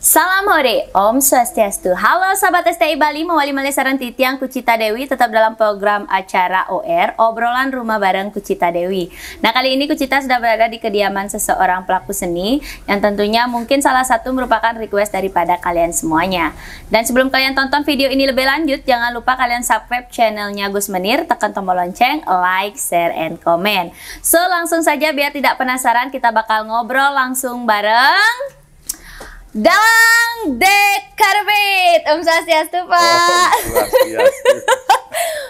Salam hore, Om Swastiastu. Halo sahabat STI Bali, mewali malesaran titiang Kucita Dewi tetap dalam program acara OR, obrolan rumah bareng Kucita Dewi. Nah, kali ini Kucita sudah berada di kediaman seseorang pelaku seni yang tentunya mungkin salah satu merupakan request daripada kalian semuanya. Dan sebelum kalian tonton video ini lebih lanjut, jangan lupa kalian subscribe channelnya Gus Menir, tekan tombol lonceng, like, share, and comment. So, langsung saja biar tidak penasaran, kita bakal ngobrol langsung bareng Dalang Dekarbit. Om Swastiastu, Pak.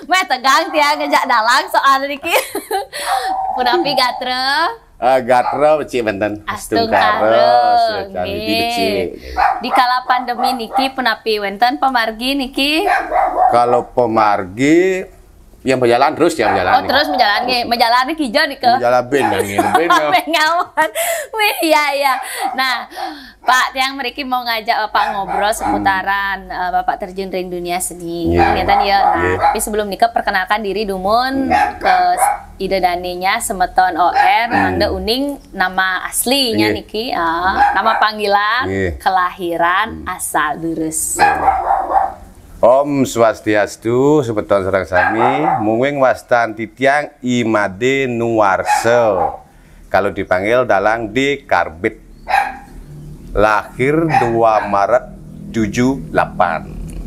Meh tegang tia ngejak dalang soal niki. Punapi gatre. Gatre becik benten. Astungkare. Di kala pandemi niki punapi wenten pemargi niki. Kalau pemargi yang berjalan terus ya berjalan. Oh, terus menjalani kijo nih ke. Berjalan ben ngawan. Wih, iya. Nah, Pak, yang mereka mau ngajak Bapak ngobrol seputaran Bapak terjun ring dunia seni. Ternyata ya. Nah, tapi sebelum nikah perkenalkan diri Dumun ke ide daninya Semeton OR, Anda uning nama aslinya niki, nama panggilan, kelahiran, asal durus. Om Swastiastu, sebeton serang sami, mungwing wastan titiang Imade Nuwarse. Kalau dipanggil Dalang Dekarbit. Lahir 2 Maret 78.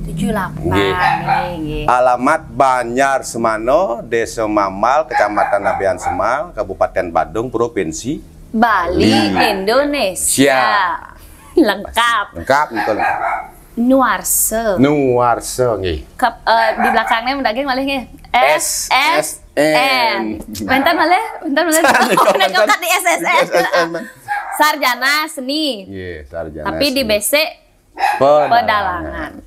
78. Alamat Banyar Semano, Desa Mamal, Kecamatan Nabian Semal, Kabupaten Badung, Provinsi Bali, Indonesia. Lengkap. Lengkap, Nuwarse nggih. Di belakangnya mendaging malih SSN. Bentar malih. Nekokat di SSN. Sarjana seni. Sarjana. Tapi di BC pedalangan.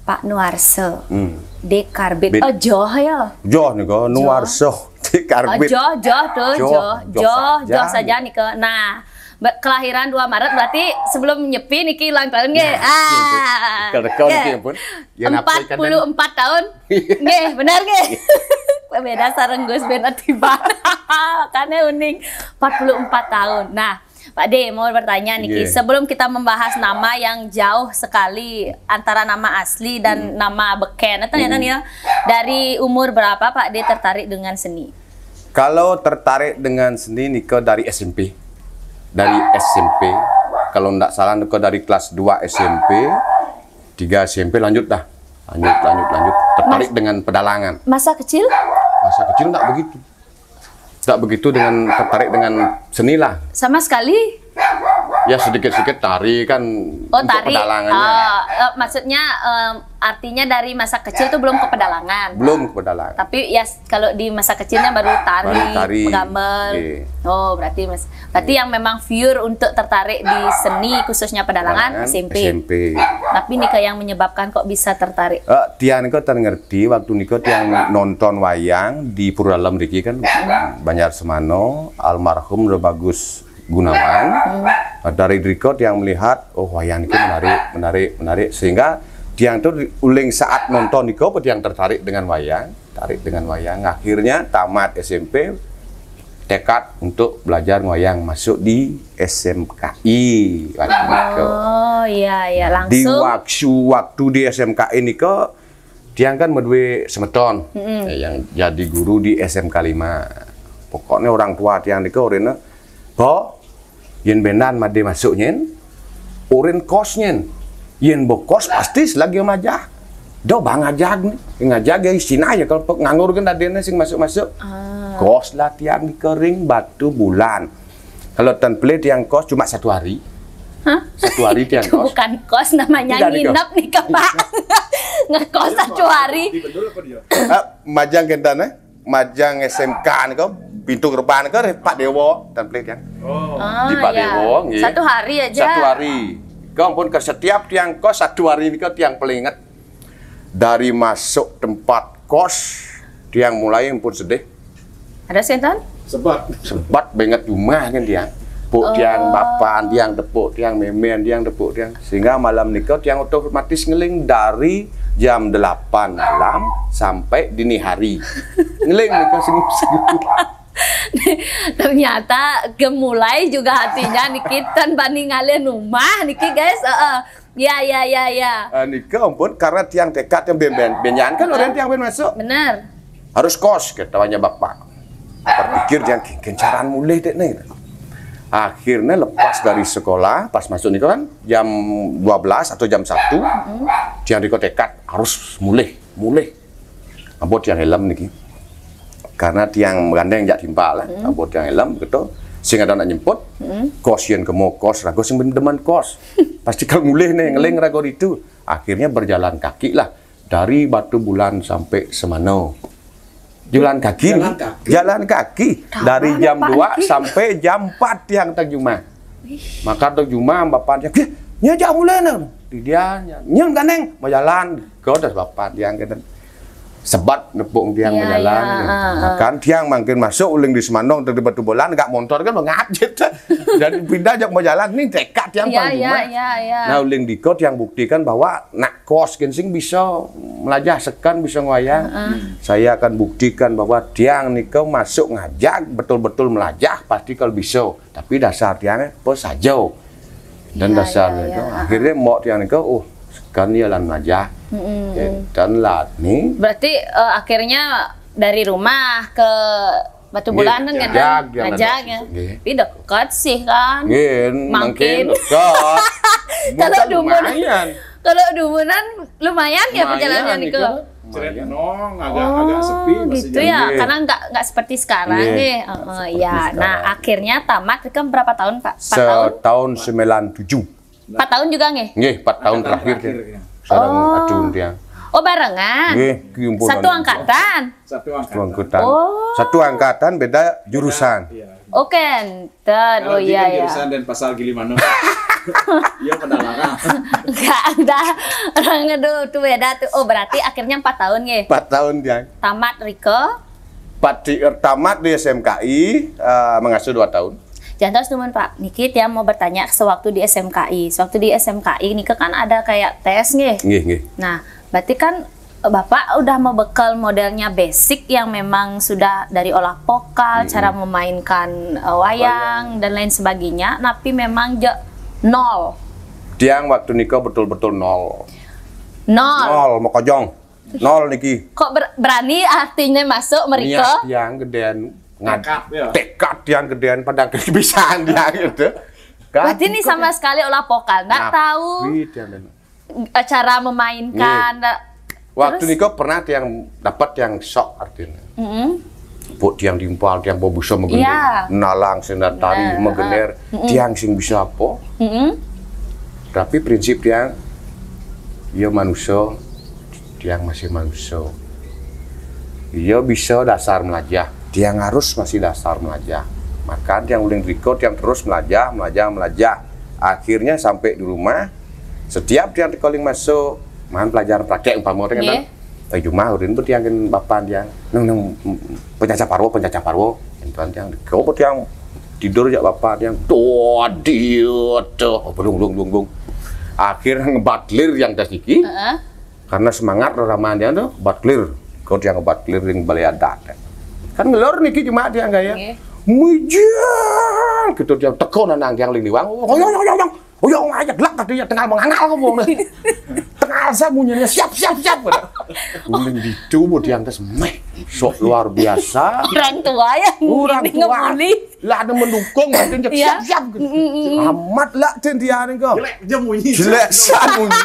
Pak Nuwarse. Dekarbit. Oh, Joh ya. Joh nika Nuwarse Dekarbit. Joh saja nih ke. Nah, kelahiran 2 Maret berarti sebelum nyepi niki ulang tahun nggih. 44 tahun. Nggih, benar nggih. Beda sareng Gus Ben tiba. Makanya uning 44 tahun. Nah, Pak D mau bertanya niki, sebelum kita membahas nama yang jauh sekali antara nama asli dan nama beken, ternyata nih ya, dari umur berapa Pak D tertarik dengan seni? Kalau tertarik dengan seni niko dari SMP. Kalau enggak salah niko dari kelas 2 SMP, 3 SMP lanjut tertarik dengan pedalangan. Masa kecil enggak begitu dengan tertarik dengan seni lah. Sama sekali. Ya sedikit-sedikit tari kan. Oh, tari. Pedalangannya. Maksudnya artinya dari masa kecil tuh belum ke pedalangan. Belum ke pedalangan. Tapi ya kalau di masa kecilnya baru tari. Gambar. Oh, berarti yang memang pure untuk tertarik di seni khususnya pedalangan SMP. Tapi nika yang menyebabkan kok bisa tertarik? Tiang niko ngerti waktu niko tiang nonton wayang di Purwalam Riki kan Banyar Semano, almarhum Bagus Gunawan. Dari record yang melihat wayang itu menarik sehingga tiang itu uling saat nonton niko tiang tertarik dengan wayang, akhirnya tamat SMP tekad untuk belajar wayang, masuk di SMKI langsung di waktu di SMKI niko tiang kan medwe Semeton yang jadi guru di SMK 5. Pokoknya orang tua tiang niko orena yen benan made masuknya urin kosnya yen bokos pasti selagi majah do bang ngajak ya isina ya kalau nganggur kan adene sing masuk kos latihan di kering batu bulan kalau tan pelit yang kos cuma 1 hari. Hah? 1 hari tiang kos bukan kos namanya nginep nih Pak. Ngekos 1 hari majang kentana majang SMK niko pintu gerbang ke Pak Dewo dan pelit yang di Pak Dewo 1 hari aja. 1 hari. Kau pun ke setiap tiang kos 1 hari ini kau tiang pelingat dari masuk tempat kos tiang mulai pun sedih. Ada sentan? Sebat banget rumah kan tiang. Tiang bapak, tiang tepuk, tiang memen, tiang tepuk, tiang sehingga malam nikah tiang otomatis ngeling dari jam 8 malam sampai dini hari. Ngeling nikah sini. Ternyata gemulai juga hatinya niki tanpa ninggalin rumah niki guys. Ya. Nika ampun karena tiang dekat yang benyan kan orang tiang ben masuk. Bener. Harus kos ketawanya bapak. Berpikir yang kencaran mulai dek nih. Akhirnya lepas dari sekolah, pas masuk nih kan jam 12 atau jam 1, tiang Riko tekad harus mulai. Ampun tiang helm niki. Karena tiang gandeng jak timpal lah, ampun tiang helm gitu. Sing ada nak nyemput, kos yang kemo kos, rago sing demen kos. Pasti kalau mulai nih ngeleng rago itu. Akhirnya berjalan kaki lah dari Batu Bulan sampai Semano. Jalan kaki. Dari jam 2 sampai jam 4 tiang terjumah. Maka terjumah bapaknya, nya jauh mulai nih. Dia nyem ganeng mau jalan, kau dah bapak tiang kita. Sebat nepung tiang berjalan. Kan tiang makin masuk uling di Semandong dari Batu Bulan nggak motor kan ngajit. Dan pindah jak mau jalan nih tekad tiang panjuma. Nah uling di kau tiang buktikan bahwa nak kos gensing bisa melajah sekan bisa ngoyang. Saya akan buktikan bahwa tiang nih kau masuk ngajak betul-betul melajah pasti kalau bisa. Tapi dasar tiangnya pos saja. Dan dasarnya akhirnya mau tiang nih kau kan dia lan melajah. Dan lat nih. Berarti akhirnya dari rumah ke Batu Bulan kan ngajak ya. Tapi dekat sih kan. Makin dekat. Kalau Dumunan lumayan ya perjalanannya nih ke. Agak sepi gitu ya. Karena nggak seperti sekarang nih. Nah akhirnya tamat kan berapa tahun Pak? 4 tahun? Setahun 97. 4 tahun juga nggih? Nggih, 4 tahun terakhir. Sarang acun dia. Oh barengan? Satu angkatan? Satu angkatan beda jurusan. Oke, enten. Oh iya ya. Jurusan dan pasal Gilimano. Iya pedalangan. Enggak ada. Orang ngedul tuh beda tuh. Oh berarti akhirnya 4 tahun nggih? 4 tahun dia. Tamat Riko? Tamat di SMKI mengasuh 2 tahun. Jangan terus teman Pak, Niki ya mau bertanya sewaktu di SMKI. Sewaktu di SMKI Niki kan ada kayak tes nggih. Nggih. Nah, berarti kan Bapak udah mau bekal modelnya basic yang memang sudah dari olah vokal, cara memainkan wayang dan lain sebagainya, tapi memang nol. Tiang waktu nikah betul-betul nol. Nol mau kojong. Nol niki. Kok berani artinya masuk mereka? Tiang gedean tekad yang gedean pada kebiasaan dia gitu. Berarti ini sama sekali olah vokal, nggak tahu cara memainkan. Waktu nikah pernah yang dapat yang shock artinya. Buat tiang timpal, tiang bawa busa menggener, nalang sendat tari menggener, tiang sing bisa apa? Tapi prinsip tiang, ya manusia, tiang masih manusia. Ya bisa dasar melajah, tiang harus masih dasar melajah. Maka tiang uling record yang terus melajah. Akhirnya sampai di rumah, setiap tiang calling masuk, mahan pelajaran praktek umpama orang kan. Cuma urin ber tiang kan bapak tiang, nang pencaca parwo, entuan tiang, kau tiang tidur ya bapak tiang, belum. Akhirnya ngebatlir yang tasiki, karena semangat ramahan dia tuh batlir. Kau tiang obat keliling balai adat kan ngelor niki cuma dia enggak ya mujang gitu dia tekon nang tiang liliwang oyong aja gelak tadi ya tengah mengangal ngomong tengah sambunyinya siap uling ditu tiang tes meh sok luar biasa orang tua ngebully lah ada mendukung makin siap gitu amat lah dia nih kok jelek sambunyi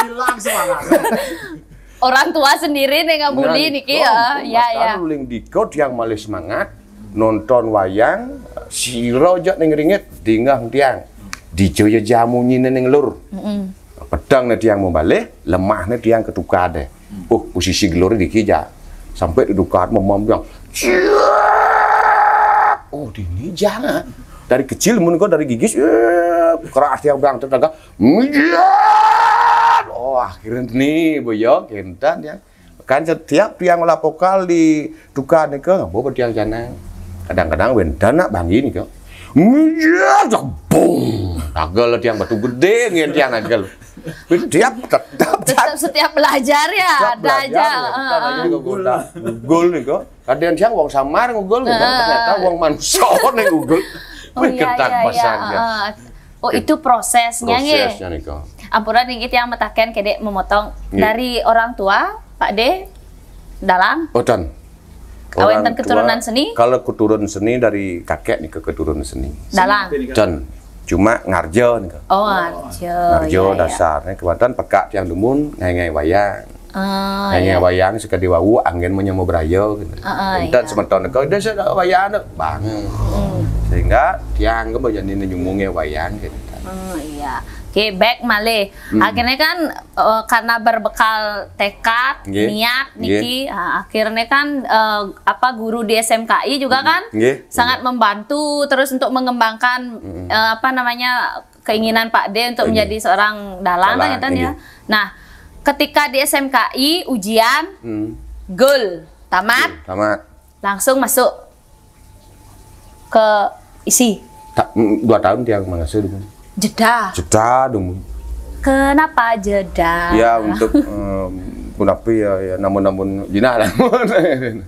hilang semangat. Orang tua sendiri nih ngabuli niki ya. Uling dikot yang malah semangat nonton wayang siro jak ning ringit dingang tiang dijoyo jamu nyine ning lur. Pedang nih tiang mau balik, lemah nih tiang ketukar deh. Posisi gelur diki ja. Sampai didukar memam yang dini jangan. Dari kecil mun dari gigis keras tiang bang tenaga. Akhirnya nih boyok kentan ya kan setiap tiang olah vokal di tukar nih ke bawa tiang janang kadang-kadang wendana bangi nih ke boom agel tiang batu gede nih tiang agel tetap setiap belajar ya ada aja gol nih kok Kadean siang wong samar ngugul ternyata wong manusia ning ngugul. Oh iya iya. Oh itu prosesnya nggih. Prosesnya nika. Ampura dingit yang metaken kedek memotong dari orang tua Pak De dalang. Oh dan. Kawentan keturunan seni? Kalau keturunan seni dari kakek nih ke keturunan seni. Dalang. Dan cuma ngarjo nih. Oh ngarjo. Ngarjo dasarnya kemudian pekak tiang dumun ngai wayang. Ngai wayang sekali wawu angin menyemu brayo gitu. Dan sementon kau dia sudah wayang bang. Sehingga tiang ke bagian ini nyumungnya wayang gitu. Iya. Oke, back malih. Akhirnya kan karena berbekal tekad, niat, Niki, akhirnya kan guru di SMKI juga kan sangat membantu terus untuk mengembangkan keinginan Pak D untuk menjadi seorang dalang kan ya. Nah, ketika di SMKI ujian, goal, tamat, langsung masuk ke isi. 2 tahun tiang mengasuh dulu. Jeda dong. Kenapa jeda? Ya untuk kenapa ya namun jinah lah.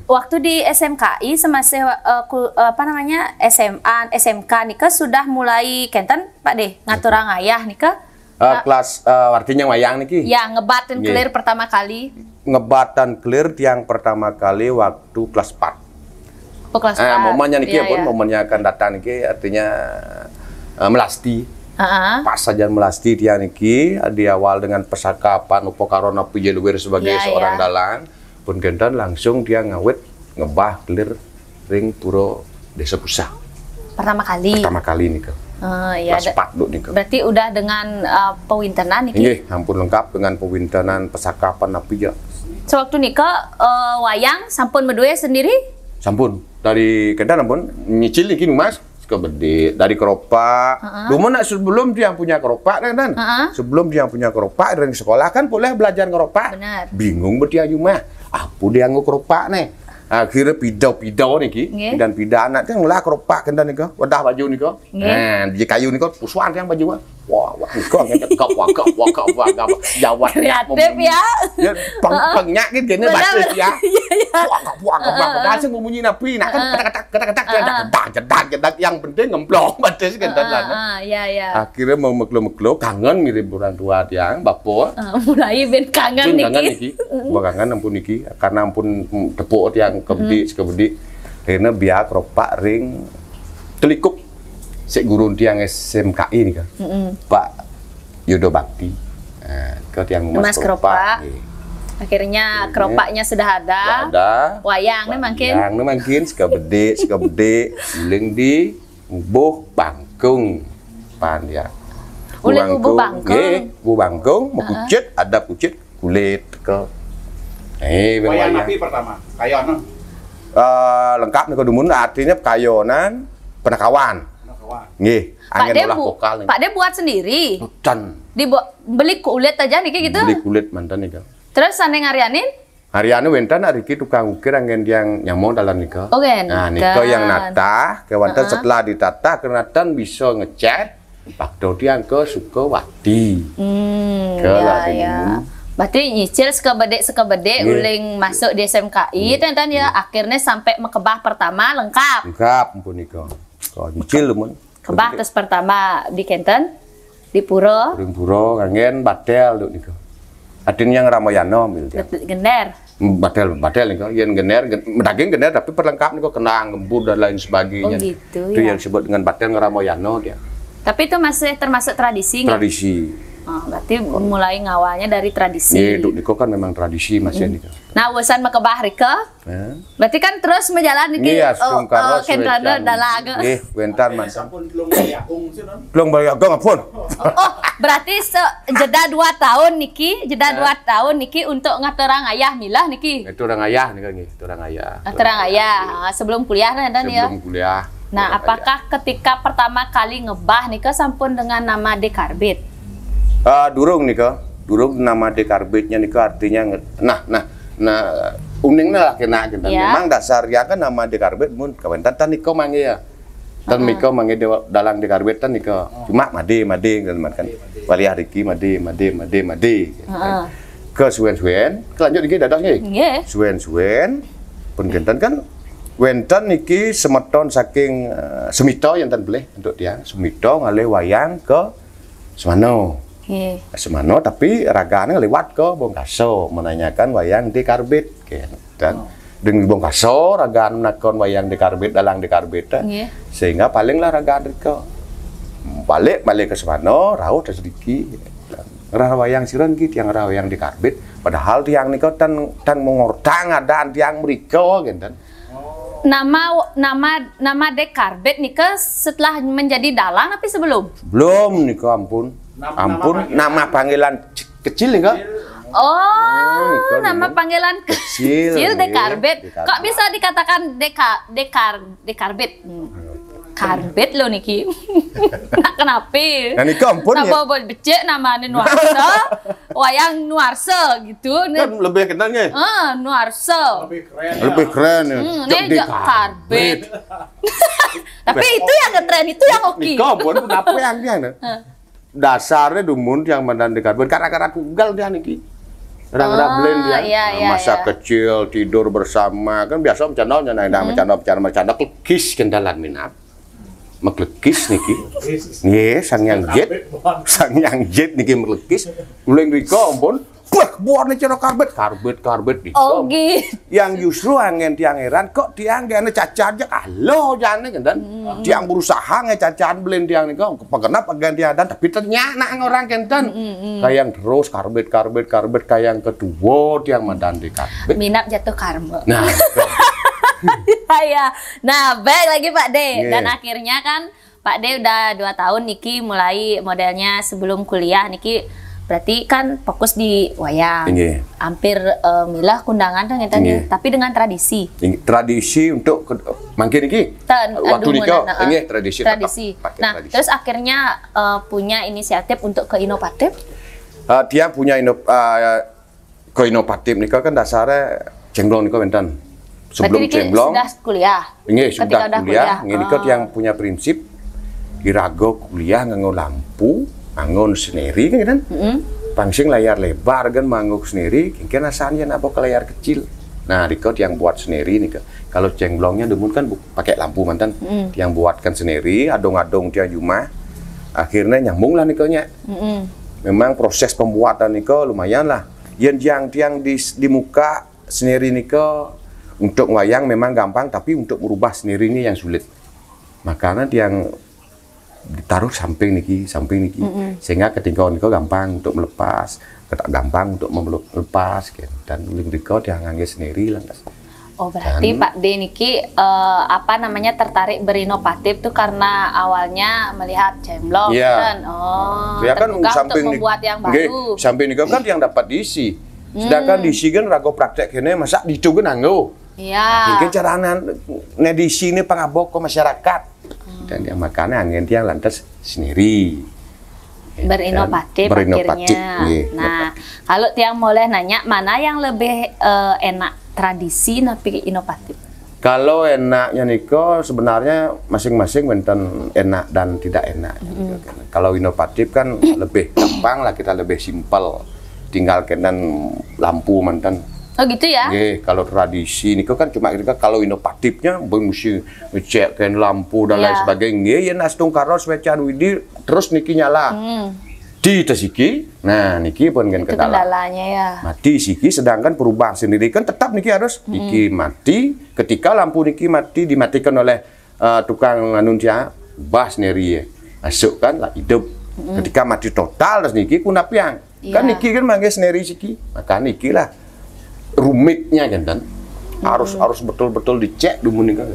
Waktu di SMKI semasa SMA, SMK nika sudah mulai kenten Pak De ngatur ayah nika. Kelas artinya wayang niki. Ya ngebat dan clear pertama kali. Ngebat dan clear tiang pertama kali waktu kelas 4. Oh, kelas 4. Momennya niki pun momennya akan datang niki artinya melasti. Pas saja melasti dia niki di awal dengan persakapan upo karona pijeluwer sebagai seorang dalang pun gentan langsung dia ngawet ngebah clear ring puro desa pusat pertama kali nih ke kelas 4 nih ke berarti udah dengan pewintenan niki hampir lengkap dengan pewintenan persakapan api ya sewaktu nih ke wayang sampun medue sendiri sampun dari gentan ampun nyicil niki mas kebede dari keropak. Dulu sebelum dia punya keropak kan? Sebelum dia punya keropak dari sekolah kan boleh belajar keropak. Benar. Bingung berdia cuma apa dia nggo keropak nih. Akhirnya pidau niki dan pida anak kan ngulah keropak kan niko wadah baju niko. Nah, di kayu niko pusuan yang baju. Wah, niko ngekep wak jawab. Kreatif ya. Ya pengnyak kan gini bahasa ya. Wak dah sing ngumunyi napi nak kan ketak yang penting ngemplong batis kan dan ya. Akhirnya mau meklo kangen mirip orang tua tiang bapo. Mulai ben kangen niki. Kangen ampun niki karena ampun tepuk tiang kebedi karena biak keropak ring telikuk sik guru tiang SMKI nih kan Pak Yudo Bakti ke tiang Mas keropak akhirnya keropaknya sudah ada wayangnya makin sekebede uling di ubuh bangkung pan ya uling ubuh bangkung mau kucit ada kucit kulit ke wayang napi pertama kayonan lengkap nih kedumun artinya kayonan penakawan nggih angin olah vokal Pak De buat sendiri beli kulit aja nih gitu beli kulit mantan nih terus ane ngarianin wentan ariki tukang ukir angin yang nyamong dalam nika nah nika yang nata kewantan setelah ditata kenatan bisa ngecat waktu dia ke Sukawati berarti nyicil sekebede uling masuk di SMKI dan ya akhirnya sampai mekebah pertama lengkap ampun nika nyicil mun kebah terus pertama di Kenten di Puro ngangen batel nika adin yang Ramayana gender batel nika yen gener daging gener tapi perlengkap nika kena ngembur dan lain sebagainya gitu itu yang disebut dengan batel Ramayana dia tapi itu masih termasuk tradisi berarti mulai ngawalnya dari tradisi. Iya, Niko kan memang tradisi masih Niko. Nah, urusan makebah Rika. Berarti kan terus menjalani kendrana dalang. Bentar Mas. Sampun belum bayakung sih non. Belum bayakung apun. Berarti jeda 2 tahun niki, untuk ngaturang ayah milah niki. Itu orang ayah nih itu orang ayah. Ngaturang ayah sebelum kuliah dan ya. Sebelum kuliah. Nah, apakah ketika pertama kali ngebah nika sampun dengan nama Dekarbit? Durung nama dekarbitnya nih artinya uningnya lah kena gitu. Memang dasarnya kan nama dekarbit mun kawentan tan niko mangi ya. Tan niko mangi dalang dekarbit tan niko. Cuma made kan wali hariki made. Ke suwen kelanjut iki dados nggih. Suwen pun kinten kan wenten niki semeton saking Semito yang tan boleh untuk tiang Semito ngale wayang ke Semano. Semano tapi ragane lewat ke Bongkaso menanyakan wayang di Karbit dan dengan Bongkaso ragaan nakon wayang di Karbit dalang di Karbit sehingga palinglah ragaan ke balik ke Semano rauh sedikit ngerah wayang siron gitu yang ngerah wayang di Karbit padahal tiang niko tan mengortang adaan tiang mereka gitu. Nama de Karbit nika setelah menjadi dalang tapi sebelum niko ampun nama panggilan kecil nika. Oh, nama panggilan kecil de Karbit. Kok bisa dikatakan de Karbit? Karbit lo niki. Nak kenapa? Nah niki ampun ya. Nah bawa becek namanya Nuarsa, wayang Nuarsa gitu. Kan lebih kenalnya. Nuarsa. Lebih keren ya. Ini Karbit. Tapi itu yang ngetren, itu yang oke. Niki ampun kenapa yang dia? Dasarnya dumun yang mandan di Karbit karena tunggal dia niki. Kadang-kadang blend dia. Masa kecil tidur bersama kan biasa bercanda kelkis kendalan minat. Meklekis niki, sang yang jet niki meklekis, mulai niko ampun, buat nih cara karbit di. Oh gitu. Yang justru angin tiang heran kok tiang gak cacat aja, halo jangan kan, tiang berusaha ngecacat blend tiang niko, kenapa ganti adan, tapi ternyata orang kenten, kayak terus karbit kayak yang kedua tiang mandan di karbit. Minap jatuh karma. Nah. Ya. Nah, baik lagi Pak D. Dan akhirnya kan Pak D udah 2 tahun niki mulai modelnya sebelum kuliah niki berarti kan fokus di wayang. Hampir milah kundangan kan tapi dengan tradisi. Tradisi untuk mungkin niki waktu nikah tradisi. Nah, terus akhirnya punya inisiatif untuk ke inovatif. Dia punya ke inovatif nikah kan dasarnya cengblong nikah benten. Sebelum cemblong sudah kuliah. Sudah kuliah. Ini yang punya prinsip kirago kuliah nganggo lampu, nganggo seneri kan. Pangsing layar lebar kan manggo seneri, kan asalnya apa ke layar kecil. Nah, Riko yang buat seneri nih kalau cemblongnya demun kan pakai lampu mantan. Yang buatkan seneri, adong-adong dia cuma akhirnya nyambung lah nikonya. Memang proses pembuatan niko lumayan lah. Yang tiang di muka seneri niko untuk wayang memang gampang, tapi untuk merubah sendiri ini yang sulit. Makanya yang ditaruh samping niki, sehingga ketika niko gampang untuk melepas, gampang untuk melepas, gitu. Dan niko dia ngangge sendiri lah. Oh berarti Pak D niki tertarik berinovatif tuh karena awalnya melihat cemblong kan? Oh, ya kan samping untuk membuat yang baru. Samping niko kan yang dapat diisi. Sedangkan diisi kan rago praktek ini masa dicu kan anggo. Iya. Mungkin cara di sini pengabok ke masyarakat dan yang makanya angin tiang lantas sendiri berinovatif akhirnya. Nah, kalau tiang boleh nanya mana yang lebih enak tradisi tapi inovatif? Kalau enaknya niko sebenarnya masing-masing benten enak dan tidak enak. Kalau inovatif kan lebih gampang lah, kita lebih simpel, tinggal kenan lampu mantan. Oh gitu ya? Kalau tradisi ini kan cuma kalau inovatifnya mesti ngecekkan lampu dan lain sebagainya. Ya nastung karos wecan widi terus niki nyala. Di tasiki, nah niki pun kan kendalanya ya. Mati siki, sedangkan perubahan sendiri kan tetap niki harus niki mati. Ketika lampu niki mati dimatikan oleh tukang anuncia bah sendiri ya. Masuk kan lah hidup. Ketika mati total terus niki kunapiang. Kan niki kan manggil sendiri siki. Maka niki lah rumitnya kan harus betul-betul dicek dulu nih kan.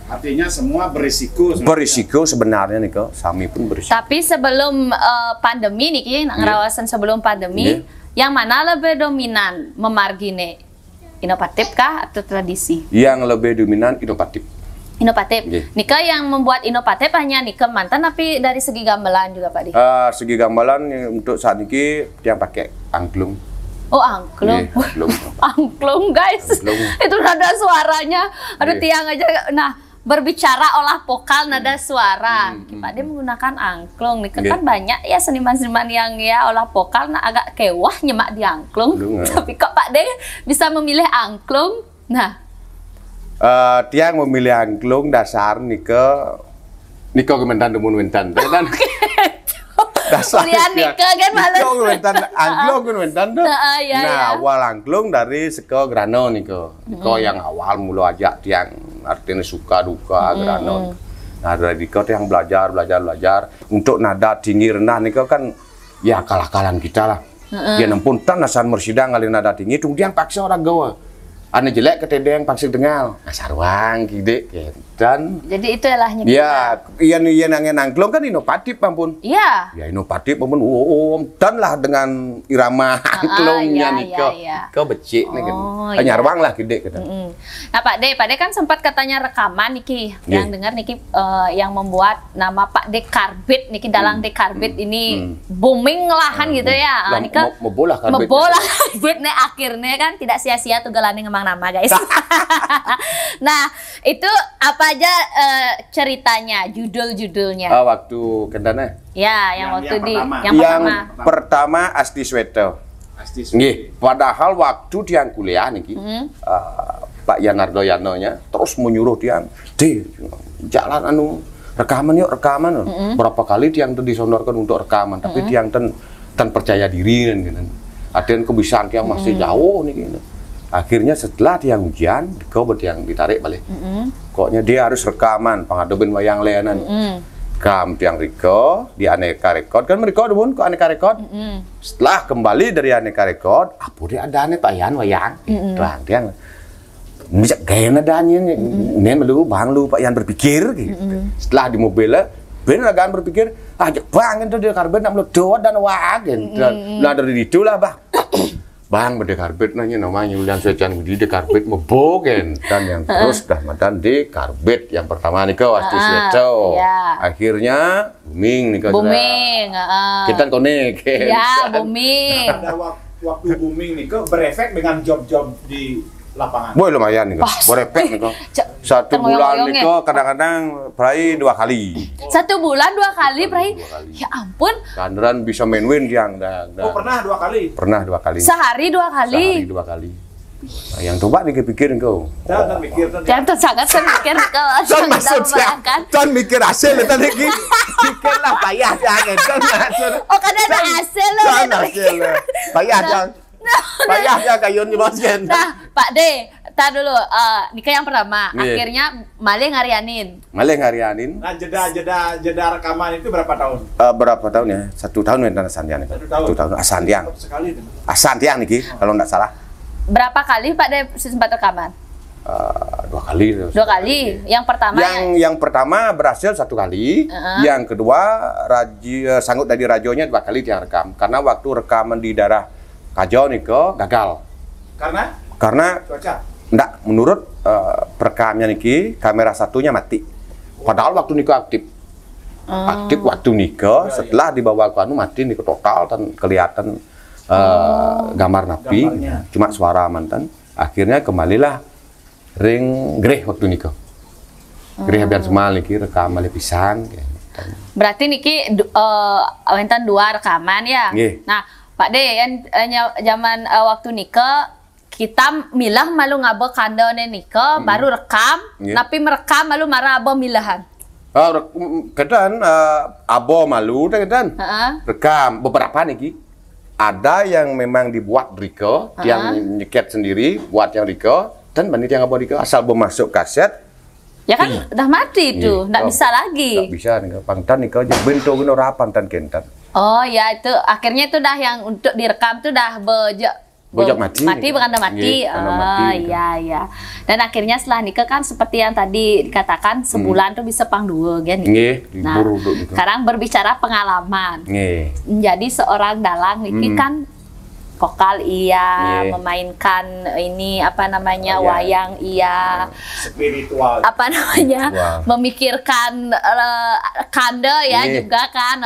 Artinya semua berisiko. Berisiko sebenarnya nih kok, sami pun berisiko. Tapi sebelum pandemi nih, ngerawasan sebelum pandemi, yang mana lebih dominan memargine? Inovatif kah atau tradisi? Yang lebih dominan inovatif. Inovatif. Nika yang membuat inovatif hanya Nika mantan, tapi dari segi gamelan juga Pak Di. Segi gamelan untuk saat ini yang pakai angklung. Oh angklung, angklung guys, itu nada suaranya, aduh tiang aja. Nah berbicara olah vokal nada suara, Pak D menggunakan angklung. Nih kan banyak ya seniman-seniman yang ya olah vokal, nah agak kewah nyemak di angklung. Tapi kok Pak D bisa memilih angklung? Nah Tiang memilih angklung dasar niko kementan demun wentan. Dan dasar kuliah nika kan malah. Niko kementan angklung kementan tuh. Nah, awal angklung dari seko grano niko. Niko yang awal mula ajak tiang artinya suka duka grano. Nah, dari niko tiang belajar untuk nada tinggi rendah niko kan ya kalah-kalahan kita lah. Dia nempun tan nasan mersidang kali nada tinggi tung tiang paksa orang gawa. Ane jelek ketedeng paksir dengal, sarwang gede dan jadi itu lah nyebut. Ya, iya nangen angklung kan inovatif ampun. Iya. Ya inovatif ampun. Dan lah dengan irama angklungnya niko. Kau becik nih kan. Nyarwang lah gede kita. Nah Pak De kan sempat katanya rekaman niki yang dengar niki yang membuat nama Pak De Karbit niki dalang De Karbit ini booming lahan gitu ya. Nika mebolah karbit. Mebolah karbit nih akhirnya kan tidak sia-sia tuh galane nama guys. Nah itu apa aja ceritanya, judul-judulnya? Waktu kendana? Ya, yang waktu yang pertama Asti Sweto. Nih, padahal waktu dia kuliah nih, Pak Yanardo Yanonya terus menyuruh dia, jalan anu rekaman yuk rekaman. Berapa kali dia disodorkan untuk rekaman, tapi dia tan percaya diri kan, gitu. Ada yang kebiasaan yang masih jauh nih, gitu. Akhirnya setelah dia ujian, kau yang ditarik balik. Koknya dia harus rekaman, pengadobin wayang leanan. Kam tiang Riko di Aneka Rekod kan mereka debun ke Aneka Rekod. Setelah kembali dari Aneka Rekod, apa dia ada ane payan wayang. Tuang tiang bisa gaya nadanya nen melu bang lu Pak Yan berpikir gitu. Setelah di mobilnya ben lagaan berpikir ajak bang itu dia karbet nak meledot dan wagen. Lah dari itulah bah. Bang, beda karbet nanya namanya Julian Sejan di karbet mebogen dan yang terus dah madan di karbet yang pertama nih kau Asti Sweto. Akhirnya booming nih kau. Booming, kita konek. Ya, booming. Ada waktu booming nih kau berefek dengan job-job di lapangan. Boy lumayan nih kau. Berefek nih kau. 1 bulan nih kau kadang-kadang perai 2 kali. 1 bulan 2 kali perai. Ya ampun. Kandaran bisa main win yang Oh pernah 2 kali. Pernah 2 kali. Sehari 2 kali. Sehari 2 kali. Nah, yang coba dipikirin kau. Jangan mikir Jangan sangat mikir kau. Jangan maksudnya. Jangan mikir hasil tadi ki. Pikirlah payah jangan. Oh karena ada hasil loh. Jangan hasil. Payah jangan. Payah ya kayun di bosken. Nah, Pak De, tar dulu. Nikah yang pertama, akhirnya Male ngarianin. Nah, jeda rekaman itu berapa tahun? Berapa tahun ya? 1 tahun ya Asantiang. 1 tahun. 1 tahun Asantiang. Sekali. Asantiang niki kalau enggak salah. Berapa kali Pak De sempat rekaman? 2 kali. 2 kali. Yang pertama yang pertama berhasil 1 kali. Yang kedua sanggup dari radionya 2 kali dia rekam. Karena waktu rekaman di daerah Kajau niko gagal. Karena cuaca. Enggak, menurut perekamnya niki kamera satunya mati. Padahal waktu niko aktif. Aktif waktu niko setelah dibawa ke anu mati niko total dan kelihatan gambar napi, cuma suara mantan. Akhirnya kembalilah ring greh waktu niko. Greh biar semal niki rekam balik pisang. Berarti niki enten 2 rekaman ya. Nah, Pak De, zaman waktu nikah kita milah malu ngabo kandone nikah baru rekam, tapi merekam malu marah abo milahan. Kadang abo malu dan rekam beberapa niki. Ada yang memang dibuat Riko, yang nyeket sendiri, buat yang Riko, dan banyak yang abo Riko asal bermasuk kaset. Ya kan udah mati itu, nggak bisa lagi. Nggak bisa nih, pantan nih kau jadi bentuk gini rapan tan kentan. Oh ya itu akhirnya itu dah yang untuk direkam tuh dah bojok mati bukan udah mati. Oh iya ya. Dan akhirnya setelah nikah kan seperti yang tadi dikatakan sebulan tuh bisa pang 2 kan. Nah, sekarang berbicara pengalaman. Menjadi seorang dalang niki kan vokal iya, memainkan ini apa namanya wayang iya, spiritual apa namanya memikirkan kande ya juga kan,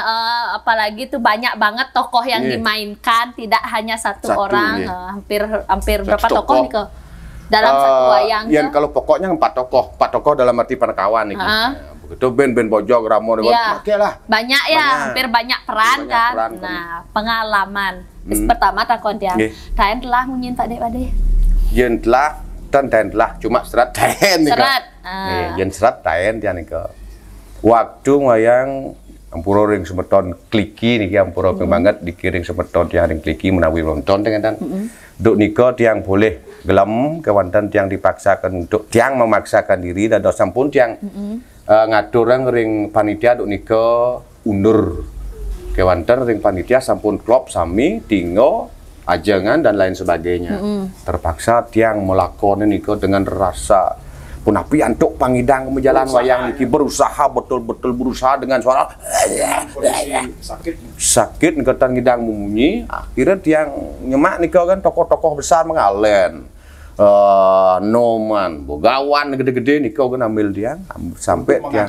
apalagi tuh banyak banget tokoh yang dimainkan, tidak hanya satu orang, hampir berapa tokoh nih ke dalam satu wayang? Yang kalau pokoknya 4 tokoh dalam arti penekawan nih. Begitu band bojog ramo banyak ya, hampir banyak peran kan. Nah, pengalaman pertama takon dia. Kalian telah menyinta dek pade. Yen telah sebutan taen lah, cuma serat taen nika. Serat. Yen serat taen dia nika. Waktu wayang ampura ring semeton kliki niki ampura banget dikiring semeton tiang ring kliki menawi nonton dengan duk nika tiang boleh gelem kewanten tiang dipaksakan untuk tiang memaksakan diri dan sampun tiang ngatur ring panitia duk nika undur kewanten ring panitia sampun klop sami tinggo ajangan dan lain sebagainya. Terpaksa tiang melakoni nika dengan rasa punapi antuk pangidang menjalan wayang niki berusaha betul-betul berusaha dengan suara sakit ngetan ngidang memunyi akhirnya tiang nyemak nika kan tokoh-tokoh besar mengalen Noman Bogawan gede-gede nika kan ambil tiang sampai tiang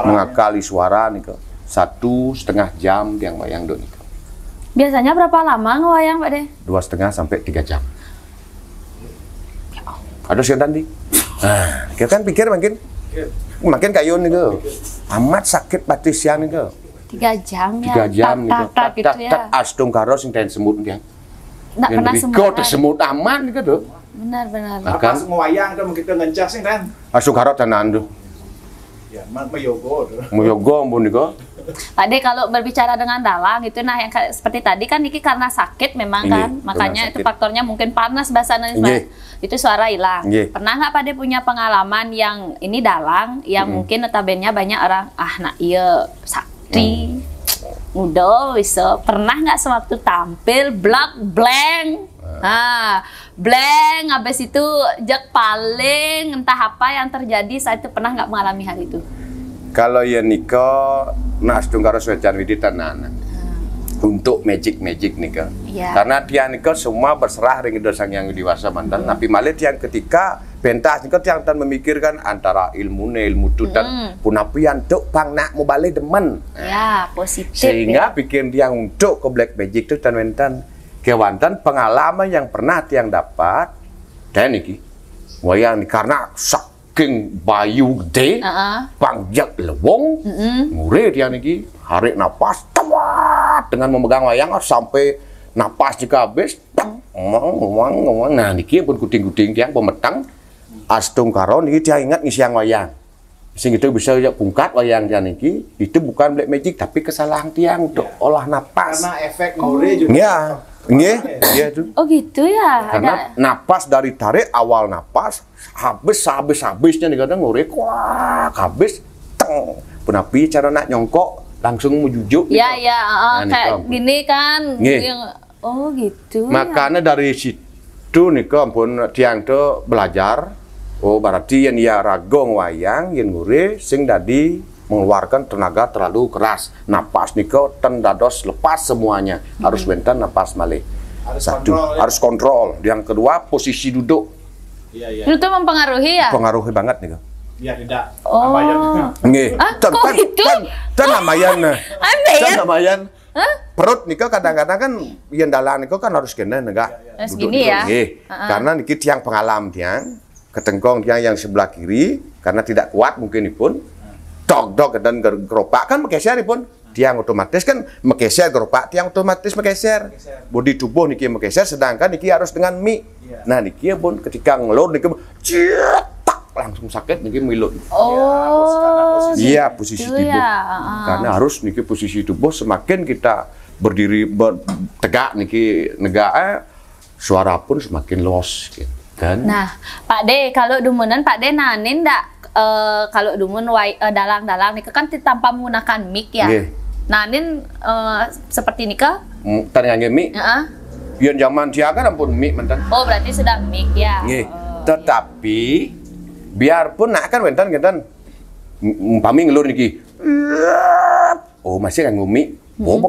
mengakali suara nika 1,5 jam tiang wayang do nika. Biasanya berapa lama ngewayang Pak De? 2,5 sampai 3 jam. Ada sih tadi. Nah, kita kan pikir makin kayun nih amat sakit batisian nih 3 jam ya. 3 jam nih gitu ya. Astung karo sing ten semut dia. Nggak pernah semut. Semut aman nih tuh. Benar. Pas ngewayang kan kita ngencas sih kan. Astung karo tenan tuh. Ya, mayogo tuh. Mayogo ampun nih Pak De, kalau berbicara dengan dalang itu nah yang seperti tadi kan Niki karena sakit memang kan, makanya itu faktornya mungkin panas bahasanya itu suara hilang. Pernah nggak Pak De punya pengalaman yang ini dalang yang mungkin notabene banyak orang nak iya sakti muda bisa pernah nggak sewaktu tampil blank blank habis itu jak paling entah apa yang terjadi saat itu pernah nggak mengalami hal itu? Kalau ya Niko Astung karo Swecan Widi tenan untuk magic nika karena tiang Niko semua berserah ring sang yang dewasa mantan tapi malah tiang ketika pentas Niko tiang tan memikirkan antara ilmu tu dan punapian tuk pang nak mau balik demen positif sehingga bikin tiang untuk ke black magic itu tan mentan kewantan pengalaman yang pernah tiang dapat dan niki wayang karena saking bayu gede pangjak lewong ngure dia niki harik napas tawat dengan memegang wayang sampai napas jika habis ngomong nah niki pun kuting-kuting tiang pemetang Astung karo niki dia ingat ngisiang wayang sing itu bisa pungkat wayang dia niki itu bukan black magic tapi kesalahan tiang untuk olah napas karena efek ngure juga itu. Oh gitu ya. Karena napas dari tarik awal napas habisnya nih kadang ngorek habis teng penapi cara nak nyongkok langsung mejujuk kayak gini kan oh gitu makanya dari situ nih ampun tiang tuh belajar berarti yang ia ragong wayang yang ngure sing dadi mengeluarkan tenaga terlalu keras napas niko tendados lepas semuanya harus bentar napas malih harus kontrol yang kedua posisi duduk itu mempengaruhi ya pengaruhi banget nih biar tidak namayan perut niko kadang-kadang kan yang dalam niko kan harus kena negak gini ya karena niki tiang pengalam tiang ketengkong tiang yang sebelah kiri karena tidak kuat mungkin pun dog dan geropak kan menggeser pun tiang otomatis kan menggeser geropak tiang otomatis menggeser bodi tubuh niki menggeser sedangkan niki harus dengan mie nah niki pun ketika ngelur niki cetak langsung sakit niki milut posisi tubuh karena harus niki posisi tubuh semakin kita berdiri tegak niki negak suara pun semakin los gitu kan. Nah Pak De kalau dumunan Pak De nanin ndak kalau dumun dalang-dalang nih kan tanpa menggunakan mic ya. Nanin seperti ini ke? Tanya mic. Yang zaman dia kan ampun mic mantan. Oh berarti sudah mic ya. Tetapi biarpun nak kan wentan umpami ngelur niki. Masih kan ngumi.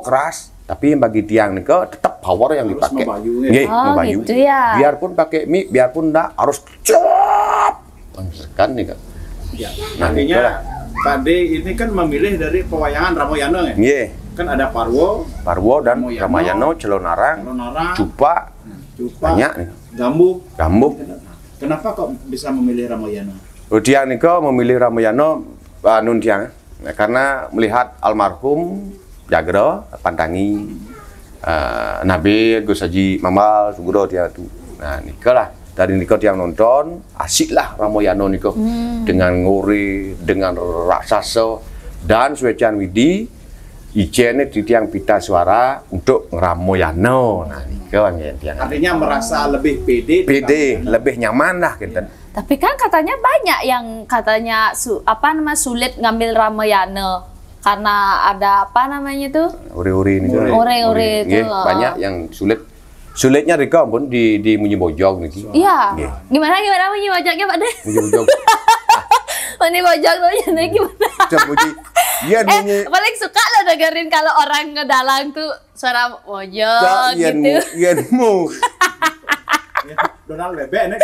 Keras. Tapi yang bagi tiang nih tetap power yang dipakai. Membayu. Gitu ya. Biarpun pakai mic, biarpun enggak harus cep. Kan nih kan. Artinya Pak De ini kan memilih dari pewayangan Ramoyano ya? Kan ada Parwo dan Ramayano, Celonarang, Cupa, banyak nih. Gambuh. Kenapa kok bisa memilih Ramoyano? Tiang nih memilih Ramoyano nun tiang karena melihat almarhum Jagro Pantangi Nabi Gus Haji Mamal Suguro dia tuh. Nah nikolah Dari niko tiang nonton, asik lah Ramoyano niko dengan ngori, dengan raksasa dan Suecan Widi, ijene di tiang pita suara untuk Ramoyano. Nah niko tiang. Artinya merasa lebih pede, lebih nyaman lah gitu. Tapi kan katanya banyak yang katanya sulit ngambil Ramoyano karena ada apa namanya tuh? Uri-uri ini. Uri-uri itu. Banyak yang sulit. Sulitnya Rika pun di Munyi Bojong nih. Iya. Gimana Munyi Bojongnya Pak De? Munyi Bojong. Munyi Bojong tuh gimana? Iya Munyi. Paling suka lo dengerin kalau orang ngedalang tuh suara bojong gitu. Iya mu. Donald bebek nih.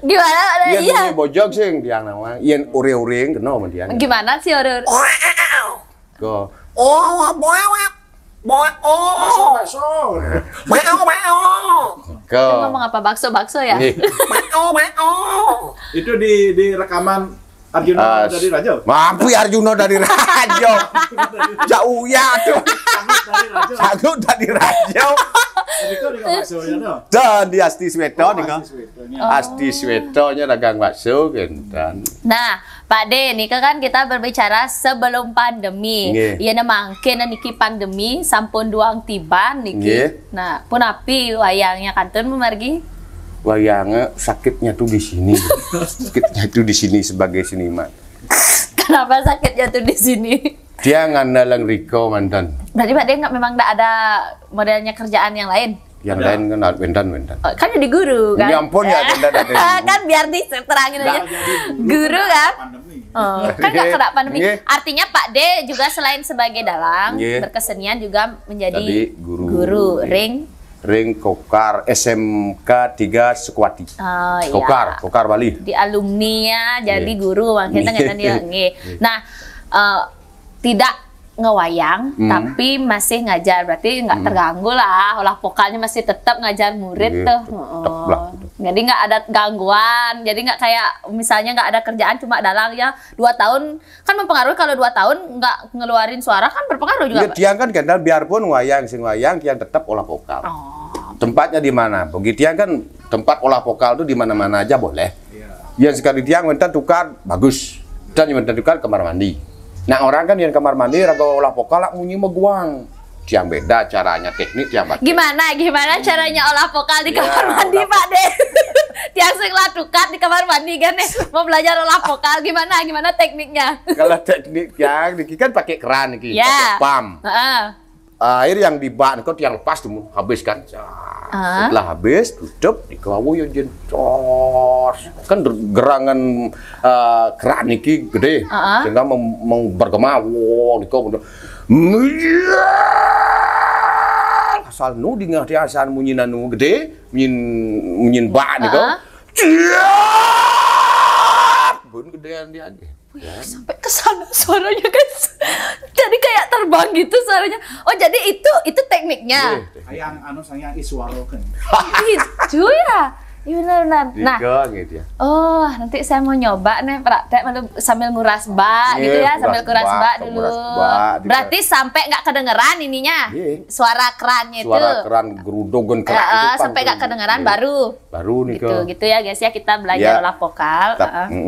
Gimana? Iya Munyi Bojong sih yang nama. Iya uri-uri kenal sama dia. Gimana sih uri-uri? Go. Ngomong apa bakso ya? Itu di rekaman Arjuna dari Rajo. Mampu Arjuna dari Rajo. Jauh ya tuh. Sanggup dari Rajo. Dan di Asti Sweto nih kan. Asti Swetonya dagang bakso kan. Nah, Pak De, nih kan kita berbicara sebelum pandemi. Iya mangkin niki pandemi sampun duang tiban niki. Nah, pun api wayangnya kantun memargi. Wayangnya sakitnya tuh di sini. Sakitnya tuh di sini sebagai seniman. Kenapa sakitnya tuh di sini? Dia ngandalang Riko mantan. Berarti Pak De memang nggak ada modelnya kerjaan yang lain? Yang lain kan wendan. Oh, kan jadi guru kan? Ya ampun ya wendan ada. Kan biar diterangin aja. Guru kan? Oh, kan nggak kena pandemi. Artinya Pak De juga selain sebagai dalang, berkesenian juga menjadi guru Ring Kokar SMK 3 Sukwati. Kokar Bali. Di alumninya jadi guru makanya kita dia. Nah, tidak ngewayang tapi masih ngajar, berarti nggak terganggu lah, olah vokalnya masih tetap ngajar murid tuh. Jadi nggak ada gangguan, jadi nggak kayak misalnya nggak ada kerjaan cuma dalang ya 2 tahun kan mempengaruhi. Kalau 2 tahun nggak ngeluarin suara kan berpengaruh juga. Tiang kan kendal biarpun wayang tiang tetap olah vokal. Tempatnya di mana? Begitu tiang kan tempat olah vokal tuh di mana-mana aja boleh. Yang sekali tiang minta tukar bagus dan yang minta tukar kamar mandi. Nah orang kan yang kamar mandi raga olah vokal munyi meguang. Yang beda caranya teknik tiang batik. Gimana caranya olah vokal di kamar mandi Pak De? Tiang sing tukat di kamar mandi kan mau belajar olah vokal gimana tekniknya? Kalau teknik yang diki kan pakai keran iki, pakai pam. Air yang di bak kau tiang lepas tuh habis kan. Setelah habis tutup dikawu yo jen kan gerangan keran iki gede sehingga mau bergema dikau asal nu di ngah dia asal munyinan nu gede munyin bak dikau bun gedean dia sampai ke sana suaranya guys. Jadi kayak terbang gitu suaranya. Oh, jadi itu tekniknya. Sayang iswaro kan. Gitu ya. Iya benar. Nah, gitu ya. Oh, nanti saya mau nyoba nih praktek sambil nguras bak gitu ya, sambil nguras bak dulu. Berarti sampai nggak kedengeran ininya. Suara kerannya itu. Suara keran gerudogan keran itu sampai nggak kedengeran baru nih gitu ya guys ya, kita belajar olah vokal.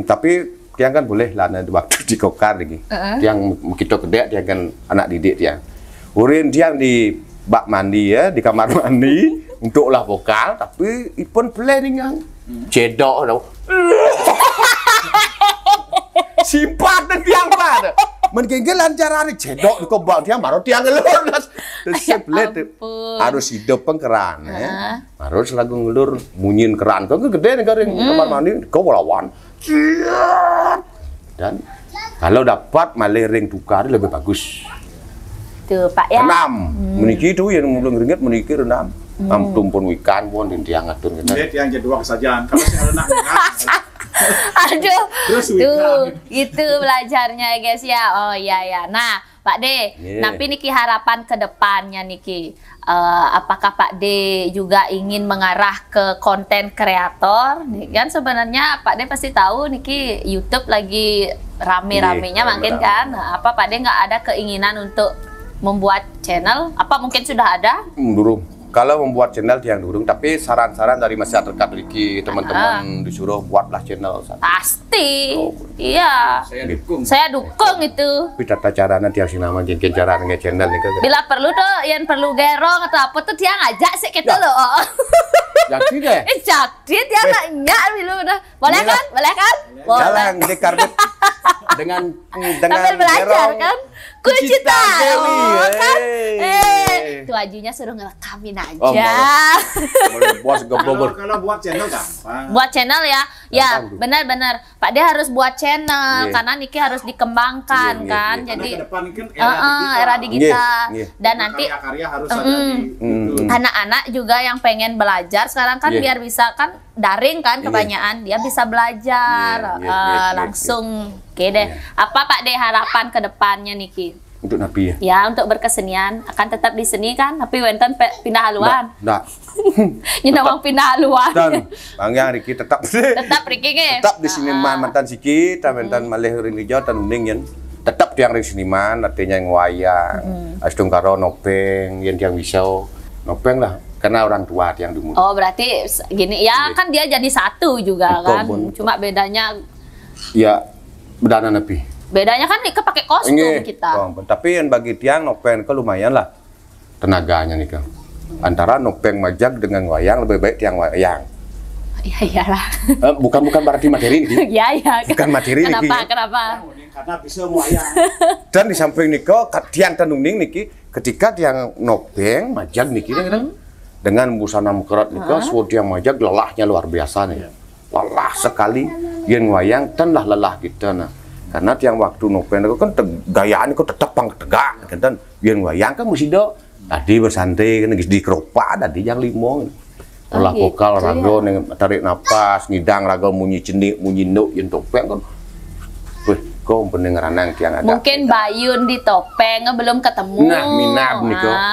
Tapi dia kan boleh lah waktu di kokar lagi. Yang kita gede dia kan anak didik dia. Urin dia di bak mandi ya, di kamar mandi untuk olah vokal, tapi ipun planning yang cedok tau. Simpat dan tiang pada. Menggenggel lancaran cedok di kobak tiang baru tiang ngelur. Harus hidup pengkeran ya. Harus lagu ngelur munyin keran. Kau gede nih garing kamar mandi, kau lawan. Dan kalau dapat malah ring tukar lebih bagus. Tuh Pak ya. Renam, meniki itu yang belum ringet meniki renam. Tumpun ikan pun di tiang ngatur gitu. Jadi tiang jadi kesajaan. Kalau saya anak aduh, tuh itu belajarnya guys ya. Oh iya. Nah Pak De, tapi niki harapan ke depannya niki. Apakah Pak De juga ingin mengarah ke konten kreator? Kan sebenarnya Pak De pasti tahu niki YouTube lagi rame-ramenya makin kan. Nah, apa Pak De nggak ada keinginan untuk membuat channel? Apa mungkin sudah ada? Durung. Kalau membuat channel tiang durung, tapi saran-saran dari masyarakat Riki, teman-teman disuruh buatlah channel. Pasti. Iya. Saya dukung itu. Tapi tata caranya tiang sinama jengkel cara nge channel nih. Bila perlu tuh, yang perlu gerong atau apa tuh tiang ngajak sih kita loh. Jadi deh. Jadi tiang nanya dulu udah. Boleh kan? Boleh kan? Jalan di karbit dengan sambil belajar kan? Kucita Dewi kan? Itu ajunya suruh ngerekamin aja. Kalau buat channel gampang. Buat channel ya, ya benar-benar. Pak D harus buat channel karena Niki harus dikembangkan kan. Jadi era digital dan nanti karya harus ada di anak-anak juga yang pengen belajar sekarang kan biar bisa kan daring kan kebanyakan dia bisa belajar langsung. Oke deh. Apa Pak D harapan ke depannya Niki? Untuk Nabi ya? Ya, untuk berkesenian akan tetap di seni kan, tapi wenten pindah haluan. Enggak. Nyinawang pindah haluan. Dan Bang Yang Riki tetap Riki nge. Tetap di siniman mantan siki, mantan malih ring hijau tan uning yen. Tetap tiang ring siniman artinya yang wayang. Astung karo nopeng yen tiang wisau. Nopeng lah karena orang tua tiang dulu. Oh, berarti gini ya kan dia jadi satu juga kan. Cuma bedanya ya bedana Nabi. Bedanya kan Nika pakai kostum kita. Tapi yang bagi tiang nopeng ke lumayan lah tenaganya Nika. Antara nopeng majag dengan wayang lebih baik tiang wayang. Iya iyalah. Bukan berarti materi ini. Iya. Bukan materi ini. Kenapa? Karena bisa wayang. Dan di samping Nika tiang tenungning Niki ketika tiang nopeng majag Niki dengan busana mengkerat Nika suatu tiang majag lelahnya luar biasa nih. Lelah sekali. Yen wayang tan lah lelah kita nah. Karena tiang waktu nopen itu kan gayaan itu tetap tegak kan biar wayang kan mesti do tadi bersantai kan di keropak tadi yang limong olah vokal rago tarik napas ngidang rago munyi cenik munyi nuk yang topeng kan kok pendengaran yang tiang ada mungkin Bayun di topeng belum ketemu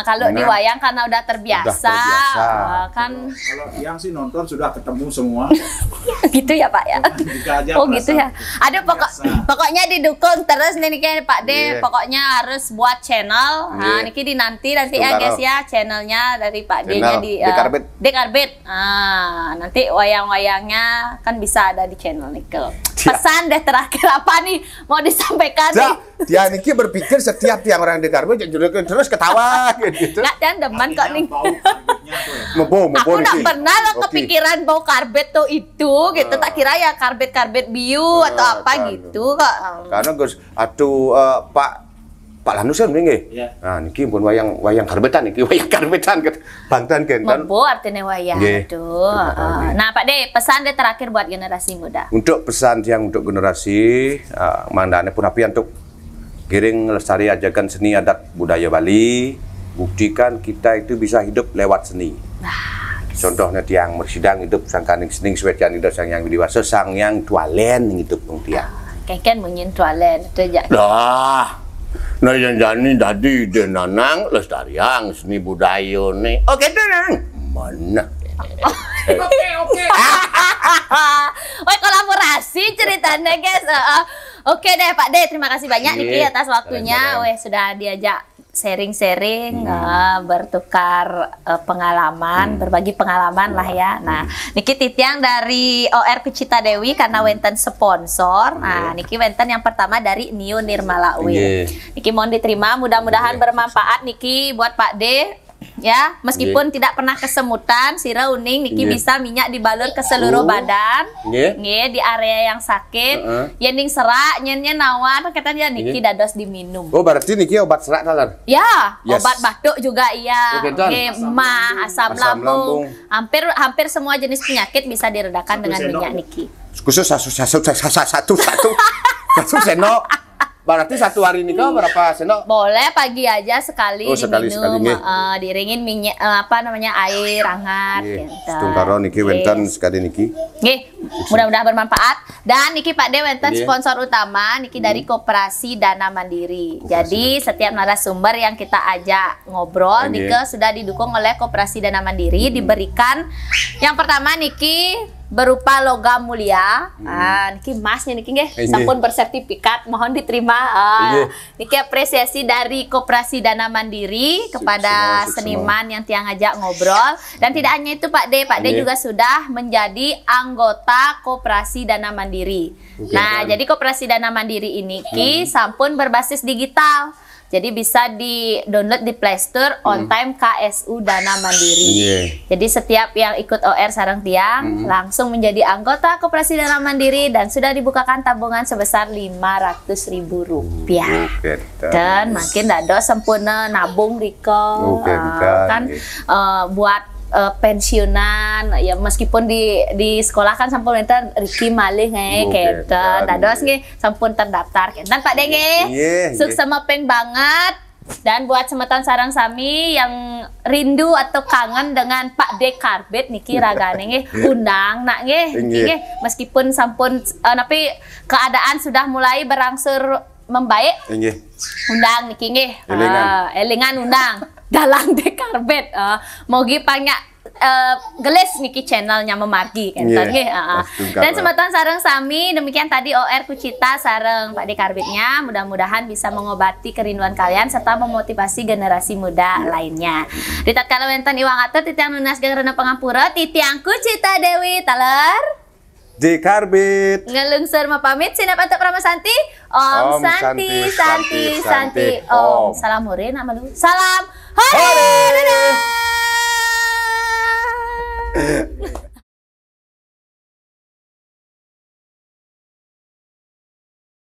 kalau di wayang karena udah terbiasa. Kan kalau yang sih nonton sudah ketemu semua. Gitu ya Pak ya. Oh gitu ya. Ada pokoknya didukung terus nih kayak Pak D. Pokoknya harus buat channel. Nah Niki nanti ya guys ya channelnya dari Pak D-nya di Karbit. Nanti wayang-wayangnya kan bisa ada di channel Niki. Pesan deh terakhir apa nih mau disampaikan nih? Dia Niki berpikir setiap tiang orang di Karbit terus ketawa gitu. Nggak dan demen kok nih. Aku nggak pernah lo kepikiran bau karbit tuh itu gitu. Tak kira ya karbit biu atau apa gitu kok. Karena Gus atuh Pak Lanus kan nggih. Nah niki pun wayang karbetan niki wayang karbetan Banten kan. Membo artinya wayang itu. Nah Pak D pesan deh terakhir buat generasi muda. Untuk pesan yang untuk generasi mandane pun api untuk giring lestari ajakan seni adat budaya Bali. Buktikan kita itu bisa hidup lewat seni. Contohnya tiang mersidang hidup sangkaning sening swetian hidup sang yang dewasa sang yang tualen hidup tiang. Keken munyin tualen itu aja. Dah. Nah yang jani tadi denanang lestariang seni budaya nih. Oke denang. Mana? Oke. Woi kolaborasi ceritanya guys. Oke deh Pak D, terima kasih banyak Niki atas waktunya. Weh sudah diajak sharing-sharing, bertukar pengalaman, berbagi pengalaman lah ya. Nah, Niki Titiang dari OR Kucita Dewi karena wenten sponsor. Nah, Niki wenten yang pertama dari New Nirmala Uil. Niki mohon diterima, mudah-mudahan bermanfaat Niki buat Pak D. Ya, meskipun tidak pernah kesemutan, sira uning Niki bisa minyak dibalur ke seluruh badan. Di area yang sakit. Yening serak, nyennya nawar, katanya Niki dados diminum. Oh, berarti Niki obat serak kalar? Ya, obat batuk juga iya. Asam lambung. Hampir semua jenis penyakit bisa diredakan dengan minyak Niki. Khusus satu sendok. Berarti satu hari ini kau berapa sendok? Boleh pagi aja sekali diminum, diringin minyak air hangat. Tungkaro Niki wenten sekali Niki. Mudah-mudahan bermanfaat. Dan Niki Pak D wenten sponsor utama Niki dari Koperasi Dana Mandiri. Jadi setiap narasumber yang kita ajak ngobrol Niki sudah didukung oleh Koperasi Dana Mandiri, diberikan yang pertama Niki berupa logam mulia. Niki emasnya niki nggih sampun bersertifikat, mohon diterima. Niki apresiasi dari Koperasi Dana Mandiri kepada seniman yang tiang ngajak ngobrol. Dan tidak hanya itu Pak D juga sudah menjadi anggota Koperasi Dana Mandiri. Nah, jadi Koperasi Dana Mandiri ini sampun berbasis digital. Jadi bisa di-download di Play Store On Time KSU Dana Mandiri. Jadi setiap yang ikut OR sareng tiang langsung menjadi anggota Koperasi Dana Mandiri dan sudah dibukakan tabungan sebesar Rp500.000. Dan makin dado sempurna nabung Riko. Kan buat pensiunan ya, meskipun di sekolah kan sampun enten Riki malih kenten dados nggih sampun terdaftar kenten Pak De nggih. Sukses mepeng banget. Dan buat semeton sarang sami yang rindu atau kangen dengan Pak D Karbit niki ragane nggih undang nak nggih meskipun sampun tapi keadaan sudah mulai berangsur membaik. Undang niki nggih elingan undang dalang D Karbit mogi banyak gelis niki channelnya memargi enten nggih. Dan semeton sareng sami demikian tadi OR Kucita sareng Pak D Karbitnya, mudah-mudahan bisa mengobati kerinduan kalian serta memotivasi generasi muda lainnya. Di tatkala wonten iwang atur titiang nunas gengrena pangampura titiang Kucita Dewi taler D Karbit ngelungsur mapamit sinap antuk Pramasanti. Om Santi Santi Santi Om. Salam hore nak malu. Salam hore.